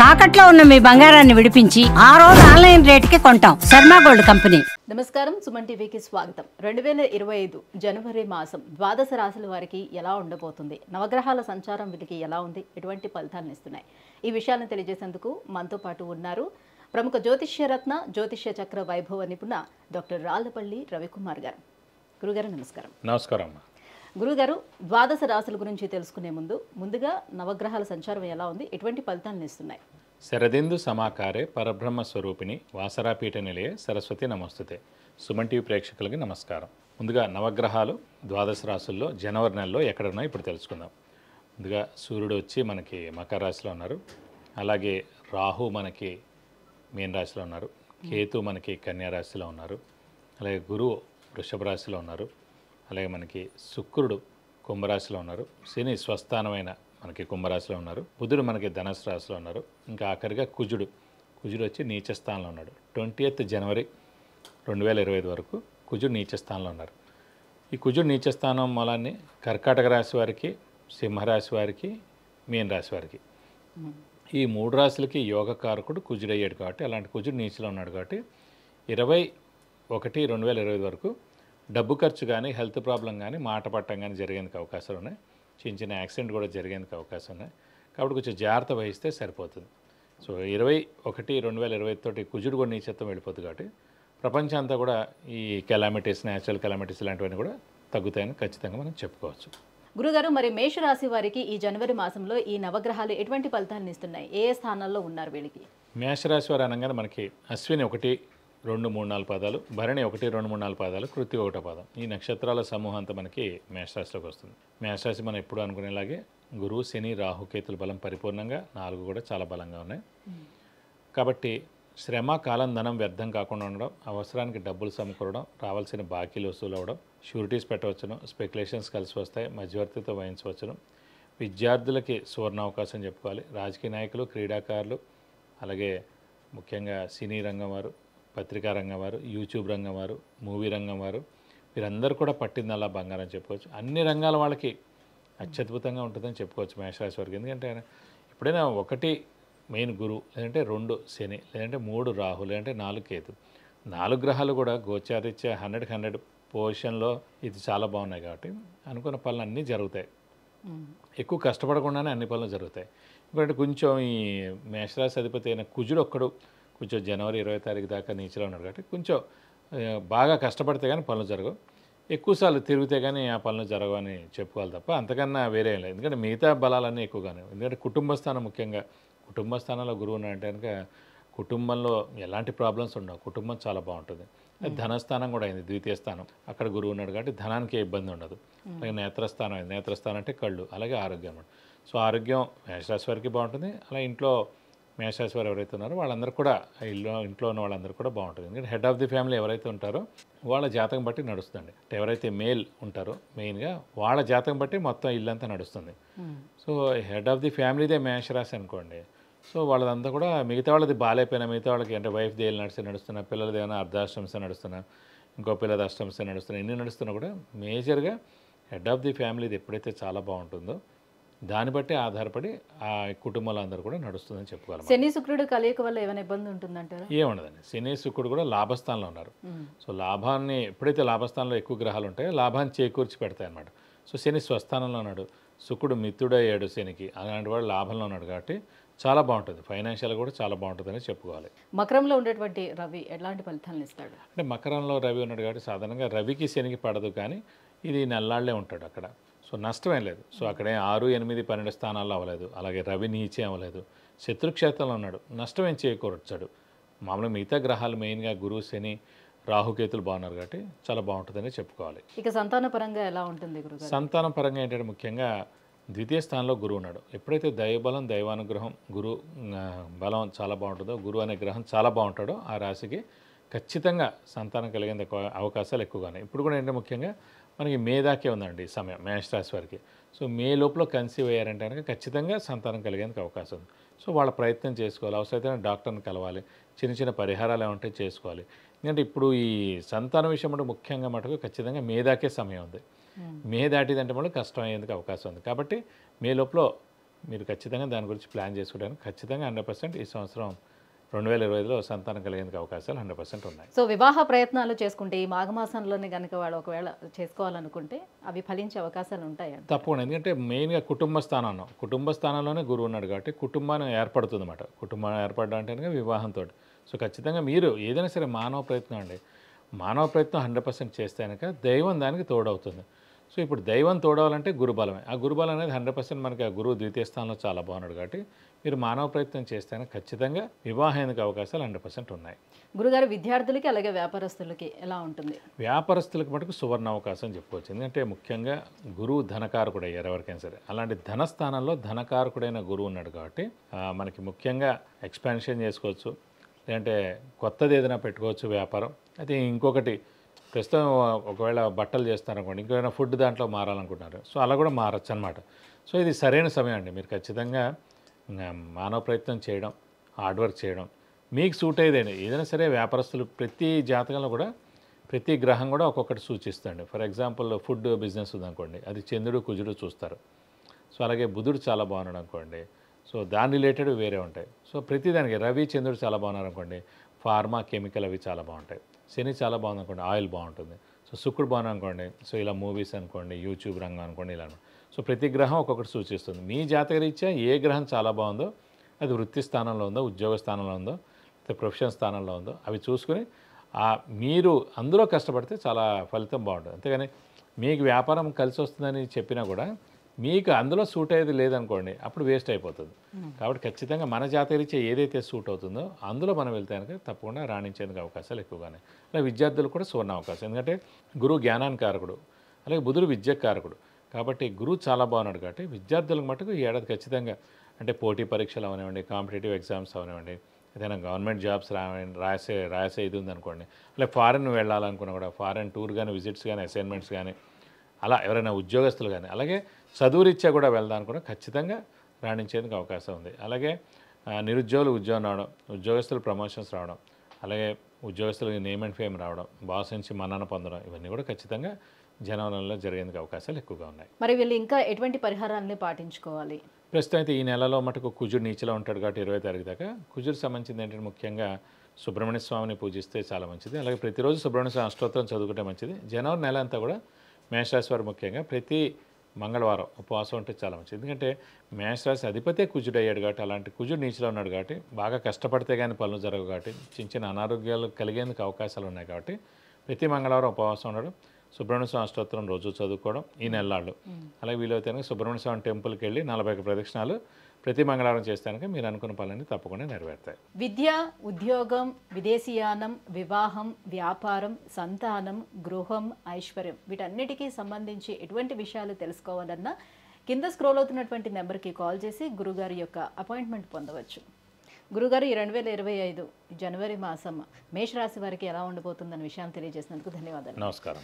తాకట్లో ఉన్న మీ బంగారాన్ని విడిపించి ఆ రోజు ఆన్లైన్ రేటుకి కొంటాం. Sharma gold company. నమస్కారం, సుమన్ టీవీకి స్వాగతం. 2025 జనవరి మాసం ద్వాదశ రాశుల వారికి ఎలా ఉండబోతుంది, నవగ్రహాల సంచారం వీరికి ఎలా ఉంది, ఎటువంటి ఫలితాలను ఇస్తున్నాయి, ఈ విషయాలను తెలియజేసేందుకు మనతో పాటు ఉన్నారు ప్రముఖ జ్యోతిష్యరత్న జ్యోతిష్య చక్ర వైభవ నిపుణ డాక్టర్ రాళ్లపల్లి రవికుమార్ గారు. గురుగారు నమస్కారం. నమస్కారం. గురుగారు, ద్వాదశ రాశుల గురించి తెలుసుకునే ముందుగా నవగ్రహాల సంచారం ఎలా ఉంది, ఎటువంటి ఫలితాలను ఇస్తున్నాయి? శరదిందు సమాకారే పరబ్రహ్మ స్వరూపిణి వాసరాపీఠ నిలయే సరస్వతి నమస్తుతే. సుమన్ టీవీ ప్రేక్షకులకి నమస్కారం. ముందుగా నవగ్రహాలు ద్వాదశ రాశుల్లో జనవరి నెలలో ఎక్కడ ఉన్నాయో ఇప్పుడు తెలుసుకుందాం. ముందుగా సూర్యుడు వచ్చి మనకి మకర రాశిలో ఉన్నారు. అలాగే రాహు మనకి మీన రాశిలో ఉన్నారు. కేతు మనకి కన్యా రాశిలో ఉన్నారు. అలాగే గురువు వృషభ రాశిలో ఉన్నారు. అలాగే మనకి శుక్రుడు కుంభరాశిలో ఉన్నారు. శని స్వస్థానమైన మనకి కుంభరాశిలో ఉన్నారు. బుధుడు మనకి ధనుసు రాశిలో ఉన్నారు. ఇంకా ఆఖరిగా కుజుడు వచ్చి నీచ స్థానంలో ఉన్నాడు. 20th జనవరి 2025 వరకు కుజుడు నీచ స్థానంలో ఉన్నారు. ఈ కుజుడు నీచ స్థానం మూలాన్ని కర్కాటక రాశి వారికి, సింహరాశి వారికి, మీన రాశి వారికి, ఈ మూడు రాశులకి యోగకారకుడు కుజుడు అయ్యాడు కాబట్టి, అలాంటి కుజుడు నీచలో ఉన్నాడు కాబట్టి 21/1/2025 వరకు డబ్బు ఖర్చు కానీ, హెల్త్ ప్రాబ్లం కానీ, మాట పట్టం కానీ జరిగేందుకు అవకాశాలు ఉన్నాయి. చిన్న యాక్సిడెంట్ కూడా జరిగేందుకు అవకాశం ఉన్నాయి. కాబట్టి కొంచెం జాగ్రత్త వహిస్తే సరిపోతుంది. సో 21/1/2025 తోటి కుజుడు కూడా నీచత్వం వెళ్ళిపోతుంది కాబట్టి ప్రపంచం అంతా కూడా ఈ కెలామిటీస్, న్యాచురల్ కెలామిటీస్ ఇలాంటివన్నీ కూడా తగ్గుతాయని ఖచ్చితంగా మనం చెప్పుకోవచ్చు. గురుగారు, మరి మేషరాశి వారికి ఈ జనవరి మాసంలో ఈ నవగ్రహాలు ఎటువంటి ఫలితాలను ఇస్తున్నాయి, ఏ స్థానాల్లో ఉన్నారు వీళ్ళకి? మేషరాశి వారు అనగానే మనకి అశ్విని 1, 2, 3, 4 పాదాలు, భరణి 1, 2, 3, 4 పాదాలు, కృత్తిక 1 పాదం. ఈ నక్షత్రాల సమూహం అంతా మనకి మేషరాశిలోకి వస్తుంది. మేషరాశి మనం ఎప్పుడు అనుకునేలాగే గురువు, శని, రాహు, కేతుల బలం పరిపూర్ణంగా 4 కూడా చాలా బలంగా ఉన్నాయి. కాబట్టి శ్రమ, కాలం, ధనం వ్యర్థం కాకుండా ఉండడం, అవసరానికి డబ్బులు సమకూరడం, రావాల్సిన బాకీలు వసూలు అవ్వడం, షూరిటీస్ పెట్టవచ్చును, స్పెక్యులేషన్స్ కలిసి వస్తాయి, మధ్యవర్తితో వహించవచ్చును. విద్యార్థులకి సువర్ణ అవకాశం చెప్పుకోవాలి. రాజకీయ నాయకులు, క్రీడాకారులు, అలాగే ముఖ్యంగా సినీ రంగం వారు, పత్రికా రంగం వారు, యూట్యూబ్ రంగం వారు, మూవీ రంగం వారు, వీరందరూ కూడా పట్టిందల్లా బంగారం చెప్పుకోవచ్చు. అన్ని రంగాల వాళ్ళకి అత్యద్భుతంగా ఉంటుందని చెప్పుకోవచ్చు మేషరాశి వారికి. ఎందుకంటే ఎప్పుడైనా 1 మెయిన్ గురువు, లేదంటే 2 శని, లేదంటే 3 రాహు, లేదంటే 4 కేతు, 4 గ్రహాలు కూడా గోచారీత్యా 100% పొజిషన్లో ఇది చాలా బాగున్నాయి కాబట్టి అనుకున్న పనులు అన్నీ జరుగుతాయి. ఎక్కువ కష్టపడకుండానే అన్ని పనులు జరుగుతాయి. ఎందుకంటే కొంచెం ఈ మేషరాశి అధిపతి అయిన కుజుడు ఒక్కడు కొంచెం జనవరి 20 తారీఖు దాకా నీచలో ఉన్నాడు కాబట్టి కొంచెం బాగా కష్టపడితే కానీ పనులు జరగవు. ఎక్కువసార్లు తిరిగితే కానీ ఆ పనులు జరగవని చెప్పుకోవాలి తప్ప అంతకన్నా వేరే ఏం లేదు. ఎందుకంటే మిగతా బలాలన్నీ ఎక్కువగానే, ఎందుకంటే కుటుంబ స్థానం ముఖ్యంగా, కుటుంబ స్థానంలో గురువు ఉన్నాడంటే కనుక కుటుంబంలో ఎలాంటి ప్రాబ్లమ్స్ ఉండవు, కుటుంబం చాలా బాగుంటుంది. ధనస్థానం కూడా అయింది, ద్వితీయ స్థానం, అక్కడ గురువు ఉన్నాడు కాబట్టి ధనానికి ఏ ఇబ్బంది ఉండదు. అలాగే నేత్రస్థానం అయింది, నేత్రస్థానం అంటే కళ్ళు, అలాగే ఆరోగ్యం అన్నమాట. సో ఆరోగ్యం మేషరాశి వారికి బాగుంటుంది. అలా ఇంట్లో మేషరాశి వారు ఎవరైతే ఉన్నారో వాళ్ళందరూ కూడా, ఇంట్లో ఉన్న వాళ్ళందరూ కూడా బాగుంటుంది. ఎందుకంటే హెడ్ ఆఫ్ ది ఫ్యామిలీ ఎవరైతే ఉంటారో వాళ్ళ జాతకం బట్టి నడుస్తుంది. అంటే ఎవరైతే మేల్ ఉంటారో మెయిన్గా వాళ్ళ జాతకం బట్టి మొత్తం ఇల్లంతా నడుస్తుంది. సో హెడ్ ఆఫ్ ది ఫ్యామిలీదే మేషరాశి అనుకోండి, సో వాళ్ళదంతా కూడా మిగతా వాళ్ళది బాగాలేకపోయినా, మిగతా వాళ్ళకి అంటే వైఫ్ దేలు నడుస్తున్నా, పిల్లలది ఏమైనా అర్ధాష్టంశ నడుస్తున్నా, ఇంకో పిల్లది అష్టంశ నడుస్తున్నా, ఎన్ని నడుస్తున్నా కూడా మేజర్గా హెడ్ ఆఫ్ ది ఫ్యామిలీది ఎప్పుడైతే చాలా బాగుంటుందో దాన్ని బట్టి ఆధారపడి ఆ కుటుంబాలు అందరూ కూడా నడుస్తుందని చెప్పుకోవాలి. శని శుక్రుడు కలయిక వల్ల ఏమైనా ఇబ్బంది ఉంటుందంటారా? ఏముండదండి. శని శుక్రుడు కూడా లాభస్థానంలో ఉన్నారు. సో లాభాన్ని ఎప్పుడైతే లాభస్థానంలో ఎక్కువ గ్రహాలు ఉంటాయో లాభాన్ని చేకూర్చి పెడతాయి అన్నమాట. సో శని స్వస్థానంలో ఉన్నాడు, శుక్రుడు మిత్రుడయ్యాడు శనికి, అలాంటి వాడు లాభంలో ఉన్నాడు కాబట్టి చాలా బాగుంటుంది. ఫైనాన్షియల్ కూడా చాలా బాగుంటుందని చెప్పుకోవాలి. మకరంలో ఉండేటువంటి రవి ఎలాంటి ఫలితాలను ఇస్తాడు? అంటే మకరంలో రవి ఉన్నాడు కాబట్టి సాధారణంగా రవికి శనికి పడదు, కానీ ఇది నెల్లాళ్లే ఉంటాడు అక్కడ. సో నష్టమేం లేదు. సో అక్కడే 6, 8, 12 స్థానాల్లో అవ్వలేదు. అలాగే రవి నీచే అవ్వలేదు, శత్రుక్షేత్రంలో ఉన్నాడు, నష్టమేం చేకూర్చాడు. మామూలుగా మిగతా గ్రహాలు మెయిన్గా గురువు, శని, రాహుకేతులు బాగున్నారు కాబట్టి చాలా బాగుంటుందని చెప్పుకోవాలి. ఇక సంతాన పరంగా ఎలా ఉంటుంది గురుగారు? సంతానం పరంగా ఏంటంటే ముఖ్యంగా ద్వితీయ స్థానంలో గురువు ఉన్నాడు. ఎప్పుడైతే దైవబలం, దైవానుగ్రహం, గురు బలం చాలా బాగుంటుందో, గురువు అనే గ్రహం చాలా బాగుంటాడో ఆ రాశికి ఖచ్చితంగా సంతానం కలిగేందుకు అవకాశాలు ఎక్కువగానే. ఇప్పుడు కూడా ఏంటంటే ముఖ్యంగా మనకి మే దాకే ఉందండి ఈ సమయం మేషరాశి వారికి. సో మే లోపల కన్సీవ్ అయ్యారంటే కనుక ఖచ్చితంగా సంతానం కలిగేందుకు అవకాశం ఉంది. సో వాళ్ళ ప్రయత్నం చేసుకోవాలి, అవసరమైతే డాక్టర్ని కలవాలి, చిన్న పరిహారాలు ఏమంటే చేసుకోవాలి. ఎందుకంటే ఇప్పుడు ఈ సంతానం విషయం అంటే ముఖ్యంగా మటుకు ఖచ్చితంగా మే దాకే సమయం ఉంది. మే దాటిదంటే మళ్ళీ కష్టం అయ్యేందుకు అవకాశం ఉంది. కాబట్టి మే లోపల మీరు ఖచ్చితంగా దాని గురించి ప్లాన్ చేసుకోవడానికి ఖచ్చితంగా 100% ఈ సంవత్సరం 2025లో సంతానం కలిగేందుకు అవకాశాలు 100% ఉన్నాయి. సో వివాహ ప్రయత్నాలు చేసుకుంటే ఈ మాఘమాసంలోనే కనుక వాళ్ళు ఒకవేళ చేసుకోవాలనుకుంటే అవి ఫలించే అవకాశాలు ఉంటాయా? తప్పకుండా. ఎందుకంటే మెయిన్గా కుటుంబ స్థానంలోనే గురువు ఉన్నాడు కాబట్టి కుటుంబాన్ని ఏర్పడుతుంది అన్నమాట. కుటుంబం ఏర్పడడం అంటే కనుక వివాహంతో. సో ఖచ్చితంగా మీరు ఏదైనా సరే మానవ ప్రయత్నం 100% చేస్తే కనుక దైవం దానికి తోడవుతుంది. సో ఇప్పుడు దైవం తోడవాలంటే గురుబలమే. ఆ గురుబలం అనేది 100% మనకి ఆ గురువు ద్వితీయ స్థానంలో చాలా బాగున్నాడు కాబట్టి మీరు మానవ ప్రయత్నం చేస్తే కనుక ఖచ్చితంగా వివాహానికి అవకాశాలు 100% ఉన్నాయి. గురుగారు విద్యార్థులకి అలాగే వ్యాపారస్తులకి ఎలా ఉంటుంది? వ్యాపారస్తులకు మటుకు సువర్ణ అవకాశం చెప్పుకోవచ్చు. ఎందుకంటే ముఖ్యంగా గురువు ధనకారకుడు అయ్యారు ఎవరికైనా సరే. అలాంటి ధన స్థానంలో ధనకారకుడైన గురువు ఉన్నాడు కాబట్టి మనకి ముఖ్యంగా ఎక్స్పాన్షన్ చేసుకోవచ్చు, లేదంటే కొత్తది ఏదైనా పెట్టుకోవచ్చు వ్యాపారం. అయితే ఇంకొకటి ప్రస్తుతం ఒకవేళ బట్టలు చేస్తారనుకోండి, ఇంకేమైనా ఫుడ్ దాంట్లో మారాలనుకుంటున్నారు, సో అలా కూడా మారచ్చు అనమాట. సో ఇది సరైన సమయం అండి. మీరు ఖచ్చితంగా మానవ ప్రయత్నం చేయడం, హార్డ్ వర్క్ చేయడం, మీకు సూట్ అయ్యేదండి. ఏదైనా సరే వ్యాపారస్తులు ప్రతి జాతకంలో కూడా ప్రతి గ్రహం కూడా ఒక్కొక్కటి సూచిస్తుంది. ఫర్ ఎగ్జాంపుల్ ఫుడ్ బిజినెస్ ఉందనుకోండి, అది చంద్రుడు కుజుడు చూస్తారు. సో అలాగే బుధుడు చాలా బాగున్నాడు అనుకోండి, సో దాని రిలేటెడ్ వేరే ఉంటాయి. సో ప్రతి దానికి రవి చంద్రుడు చాలా బాగున్నారు అనుకోండి, ఫార్మా కెమికల్ అవి చాలా బాగుంటాయి. శని చాలా బాగుంది అనుకోండి, ఆయిల్ బాగుంటుంది. సో శుక్రుడు బాగుంది అనుకోండి, సో ఇలా మూవీస్ అనుకోండి, యూట్యూబ్ రంగం అనుకోండి, ఇలా. సో ప్రతి గ్రహం ఒక్కొక్కటి సూచిస్తుంది. మీ జాతక రీత్యా ఏ గ్రహం చాలా బాగుందో, అది వృత్తి స్థానంలో ఉందో, ఉద్యోగ స్థానంలో ఉందో, లేకపోతే ప్రొఫెషన్ స్థానంలో ఉందో అవి చూసుకుని మీరు అందులో కష్టపడితే చాలా ఫలితం బాగుంటుంది. అంతేగాని మీకు వ్యాపారం కలిసి వస్తుందని చెప్పినా కూడా మీకు అందులో సూట్ అయ్యేది లేదనుకోండి, అప్పుడు వేస్ట్ అయిపోతుంది. కాబట్టి ఖచ్చితంగా మన జాతకరీత్యా ఏదైతే సూట్ అవుతుందో అందులో మనం వెళ్తే కనుక తప్పకుండా రాణించేందుకు అవకాశాలు ఎక్కువగానే. అలా విద్యార్థులకు కూడా సువర్ణ అవకాశం. ఎందుకంటే గురువు జ్ఞానానికి కారకుడు, అలాగే బుధుడు విద్యకు కారకుడు. కాబట్టి గురువు చాలా బాగున్నాడు కాబట్టి విద్యార్థులకు మటుకు ఈ ఏడాది ఖచ్చితంగా అంటే పోటీ పరీక్షలు అవనివ్వండి, కాంపిటేటివ్ ఎగ్జామ్స్ అవనివ్వండి, ఏదైనా గవర్నమెంట్ జాబ్స్ రాసే ఇది ఉందనుకోండి, అలాగే ఫారెన్ వెళ్ళాలనుకున్నా కూడా ఫారెన్ టూర్ కానీ, విజిట్స్ కానీ, అసైన్మెంట్స్ కానీ, అలా ఎవరైనా ఉద్యోగస్తులు కానీ, అలాగే చదువురీత్యా కూడా వెళ్దాం కూడా ఖచ్చితంగా రాణించేందుకు అవకాశం ఉంది. అలాగే నిరుద్యోగులు ఉద్యోగం రావడం, ఉద్యోగస్తులు ప్రమోషన్స్ రావడం, అలాగే ఉద్యోగస్తులకు నేమ్ అండ్ ఫేమ్ రావడం, బాస్ నుంచి మన్నన పొందడం, ఇవన్నీ కూడా ఖచ్చితంగా జనవరిలో జరిగేందుకు అవకాశాలు ఎక్కువగా ఉన్నాయి. మరి వీళ్ళు ఇంకా ఎటువంటి పరిహారాన్ని పాటించుకోవాలి? ప్రస్తుతం అయితే ఈ నెలలో మటుకు కుజుడు నీచలో ఉంటాడు కాబట్టి 20 తారీఖు దాకా కుజుడు సంబంధించింది ఏంటంటే ముఖ్యంగా సుబ్రహ్మణ్య స్వామిని పూజిస్తే చాలా మంచిది. అలాగే ప్రతిరోజు సుబ్రహ్మణ్య స్వామి అష్టోత్తరం చదువుకుంటే మంచిది. జనవరి నెల అంతా కూడా మేషరాశి వారు ముఖ్యంగా ప్రతి మంగళవారం ఉపవాసం ఉంటే చాలా మంచిది. ఎందుకంటే మేషరాశి అధిపతే కుజుడు అయ్యాడు కాబట్టి, అలాంటి కుజుడు నీచలో ఉన్నాడు కాబట్టి బాగా కష్టపడితే కానీ పనులు జరగవు కాబట్టి చిన్న అనారోగ్యాలు కలిగేందుకు అవకాశాలు ఉన్నాయి. కాబట్టి ప్రతి మంగళవారం ఉపవాసం ఉండడం, సుబ్రహ్మణ్య స్వామి అష్టోత్తరం రోజు చదువుకోవడం ఈ నెలలాళ్ళు. అలాగే వీలైతే సుబ్రహ్మణ్య స్వామి టెంపుల్కి వెళ్ళి 41 ప్రదక్షిణాలు ప్రతి మంగళవారం చేస్తే మీరు అనుకున్న పనులన్నీ తప్పకుండా నెరవేరుతాయి. విద్య, ఉద్యోగం, విదేశీయానం, వివాహం, వ్యాపారం, సంతానం, గృహం, ఐశ్వర్యం వీటన్నిటికీ సంబంధించి ఎటువంటి విషయాలు తెలుసుకోవాలన్నా కింద స్క్రోల్ అవుతున్నటువంటి నెంబర్కి కాల్ చేసి గురుగారి యొక్క అపాయింట్మెంట్ పొందవచ్చు. గురుగారు ఈ 2025 జనవరి మాసం మేషరాశి వారికి ఎలా ఉండబోతుందన్న విషయాన్ని తెలియజేసినందుకు ధన్యవాదాలు. నమస్కారం.